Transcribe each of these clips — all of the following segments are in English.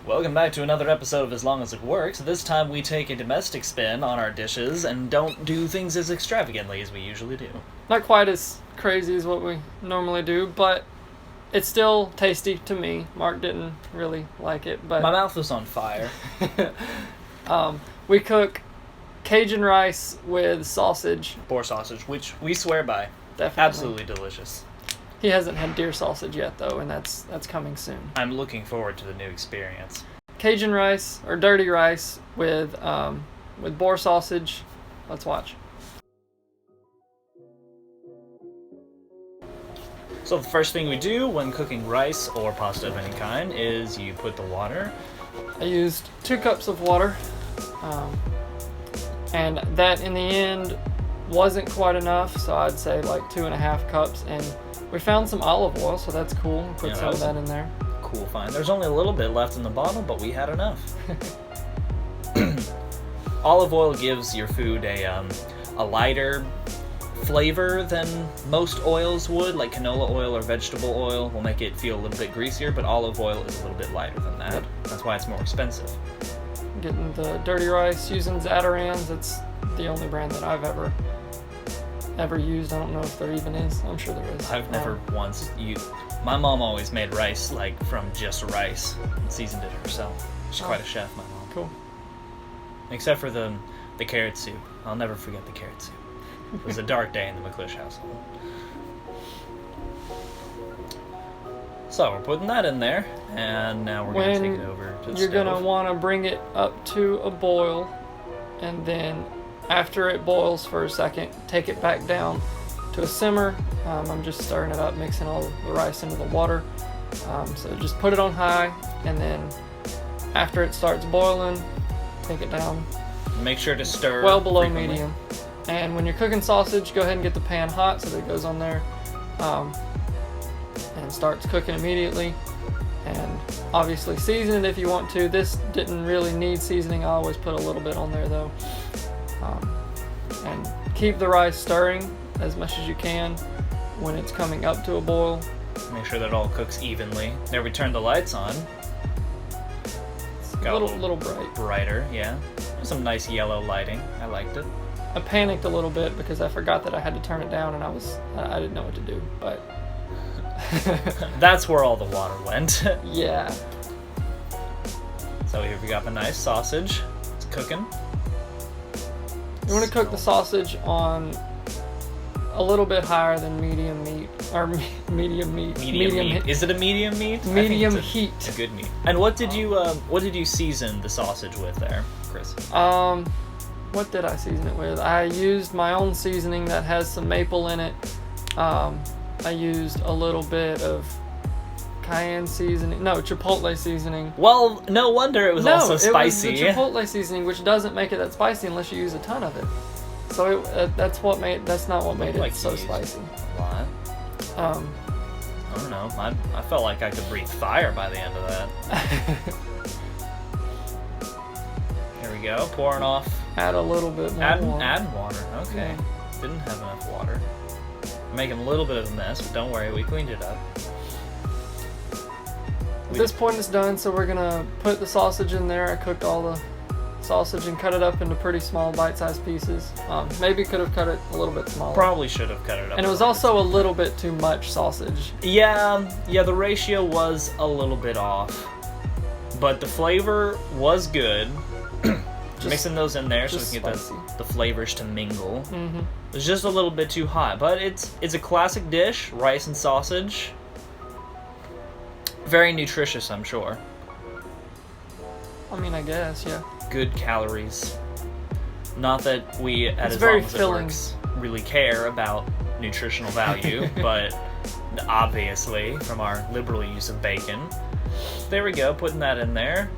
Welcome back to another episode of As Long As It Works. This time we take a domestic spin on our dishes and don't do things as extravagantly as we usually do. Not quite as crazy as what we normally do, but it's still tasty to me. Mark didn't really like it, but My mouth was on fire. we cook Cajun rice with sausage. Boar sausage, which we swear by. Definitely. Absolutely delicious. He hasn't had deer sausage yet, though, and that's coming soon. I'm looking forward to the new experience. Cajun rice, or dirty rice, with boar sausage. Let's watch. So the first thing we do when cooking rice or pasta of any kind is you put the water. I used 2 cups of water, and that in the end wasn't quite enough, so I'd say like 2.5 cups, and we found some olive oil, so that's cool. Put some of that in there. Cool find. There's only a little bit left in the bottle, but we had enough. Olive oil gives your food a lighter flavor than most oils would, like canola oil or vegetable oil will make it feel a little bit greasier, but olive oil is a little bit lighter than that. Yep. That's why it's more expensive. Getting the dirty rice using Zatarans. That's the only brand that I've ever used. I don't know if there even is. I'm sure there is. I've never once used. My mom always made rice like from just rice and seasoned it herself. She's quite a chef, my mom. Cool. Except for the carrot soup. I'll never forget the carrot soup. It was a dark day in the McClish household. So we're putting that in there, and now we're going to take it over to the You're stove. going to want to bring it up to a boil, and then after it boils for a second, take it back down to a simmer. I'm just stirring it up, mixing all the rice into the water. So just put it on high, and then after it starts boiling, take it down. Make sure to stir well below frequently. medium. And when you're cooking sausage, go ahead and get the pan hot so that it goes on there and starts cooking immediately. And obviously season it if you want to. This didn't really need seasoning. I always put a little bit on there though. And keep the rice stirring as much as you can when it's coming up to a boil. Make sure that it all cooks evenly. There we turned the lights on. It's a little bright. Brighter, yeah. Some nice yellow lighting. I liked it. I panicked a little bit because I forgot that I had to turn it down, and I didn't know what to do, but that's where all the water went. Yeah. So here we got the nice sausage. It's cooking. You want to cook the sausage on a little bit higher than medium meat, or medium meat. Medium meat. Is it a medium meat? Medium heat. It's a good meat. And what did you season the sausage with there, Chris? What did I season it with? I used my own seasoning that has some maple in it. I used a little bit of cayenne seasoning. No, chipotle seasoning. Well, no wonder it was also spicy. It was the chipotle seasoning, which doesn't make it that spicy unless you use a ton of it. So that's not what made it so spicy. A lot. I don't know. I felt like I could breathe fire by the end of that. Here we go. Pouring off. Add a little bit more water. Add water. Okay. Yeah. Didn't have enough water. Making a little bit of a mess, but don't worry, we cleaned it up. At this point it's done, so we're gonna put the sausage in there. I cooked all the sausage and cut it up into pretty small bite-sized pieces. Maybe could have cut it a little bit smaller. Probably should have cut it up. And it was also a little bit too much sausage. Yeah, the ratio was a little bit off. But the flavor was good. Mixing those in there so we can get the flavors to mingle. Mm-hmm. It's just a little bit too hot, but it's a classic dish, rice and sausage. Very nutritious, I'm sure. I mean, I guess, yeah. Good calories. Not that we at It's As very Long As It filling. Works really care about nutritional value, but obviously from our liberal use of bacon. There we go, putting that in there.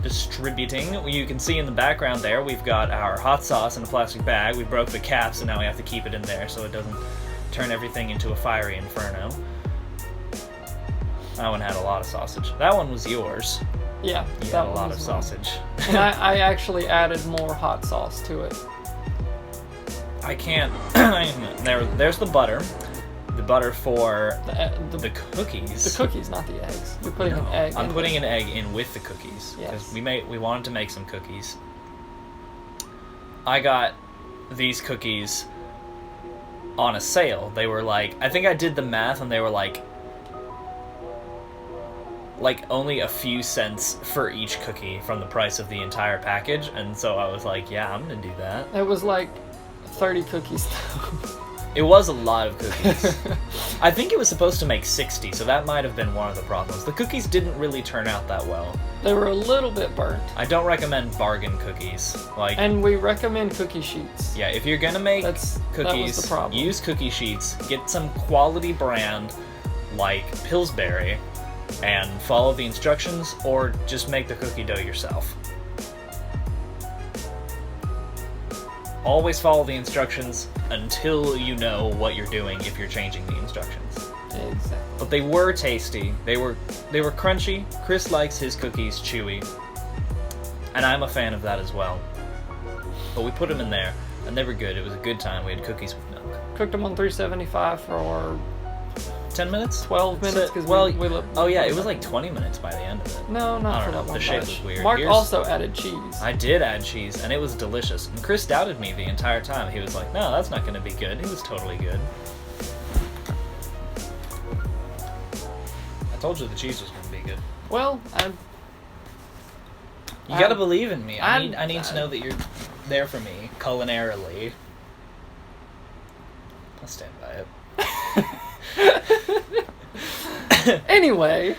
Distributing. You can see in the background there we've got our hot sauce in a plastic bag. We broke the cap, so now we have to keep it in there so it doesn't turn everything into a fiery inferno. That one had a lot of sausage. That one was yours. Yeah, You that had a lot of was sausage. And I actually added more hot sauce to it. I can't. There's the butter. The butter for the the cookies. The cookies, not the eggs. You're putting an egg. I'm putting an egg in with the cookies because Yes. we wanted to make some cookies. I got these cookies on a sale. They were like, I think I did the math, and they were like only a few cents for each cookie from the price of the entire package. And so I was like, yeah, I'm gonna do that. It was like 30 cookies. It was a lot of cookies. I think it was supposed to make 60, so that might have been one of the problems. The cookies didn't really turn out that well. They were a little bit burnt. I don't recommend bargain cookies. And we recommend cookie sheets. Yeah, if you're gonna make That was cookies, the problem. use cookie sheets, get some quality brand like Pillsbury, and follow the instructions, or just make the cookie dough yourself. Always follow the instructions until you know what you're doing if you're changing the instructions. Exactly. But they were tasty. They were crunchy. Chris likes his cookies chewy. And I'm a fan of that as well. But we put them in there, and they were good. It was a good time. We had cookies with milk. Cooked them on 375 for 10 minutes? 12 minutes. Cause it was like 20 minutes by the end of it. No, not I for don't know. that long. The shape batch. was weird. Mark also added cheese. I did add cheese, and it was delicious. And Chris doubted me the entire time. He was like, no, that's not going to be good. It was totally good. I told you the cheese was going to be good. Well, You gotta believe in me. I need to know that you're there for me, culinarily. I'll stand by it. Anyway,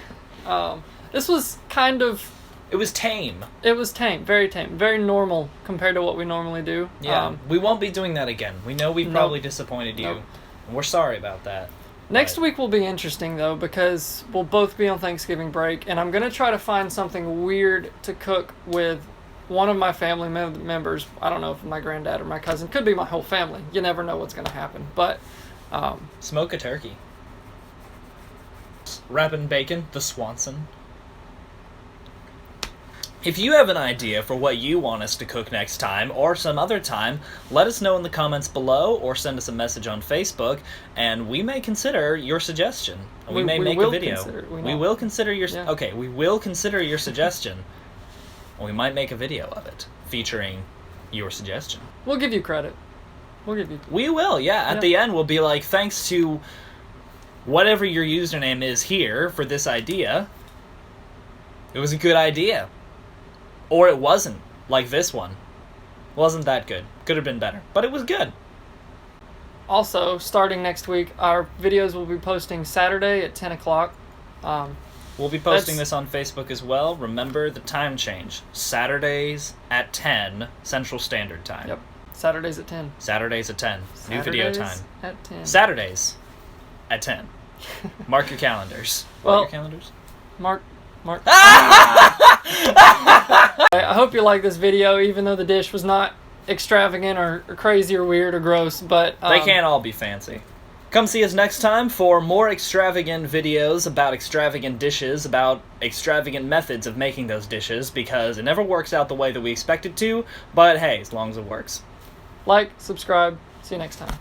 this was kind of... It was tame. It was tame, very normal compared to what we normally do. Yeah, we won't be doing that again. We know we probably Nope. disappointed you, Nope. and we're sorry about that. Next week will be interesting, though, because we'll both be on Thanksgiving break, and I'm going to try to find something weird to cook with one of my family members. I don't know if my granddad or my cousin. Could be my whole family. You never know what's going to happen. But Smoke a turkey. Wrapping bacon, the Swanson. If you have an idea for what you want us to cook next time, or some other time, let us know in the comments below, or send us a message on Facebook, and we may consider your suggestion. We may make a video. We will consider your... Yeah. Okay, we will consider your suggestion. We might make a video of it, featuring your suggestion. we'll give you credit. We will, yeah. At the end, we'll be like, thanks to whatever your username is here for this idea, it was a good idea. Or it wasn't, like this one. Wasn't that good. Could have been better, but it was good. Also, starting next week, our videos will be posting Saturday at 10 o'clock. We'll be posting this on Facebook as well. Remember the time change. Saturdays at 10 Central Standard Time. Yep. Saturdays at 10. Saturdays at 10. New video time. Saturdays at 10. Saturdays at 10. Mark your calendars. Well, Mark your calendars? Mark. I hope you like this video, even though the dish was not extravagant or crazy or weird or gross, but... they can't all be fancy. Come see us next time for more extravagant videos about extravagant dishes, about extravagant methods of making those dishes, because it never works out the way that we expect it to, but hey, as long as it works. Like, subscribe. See you next time.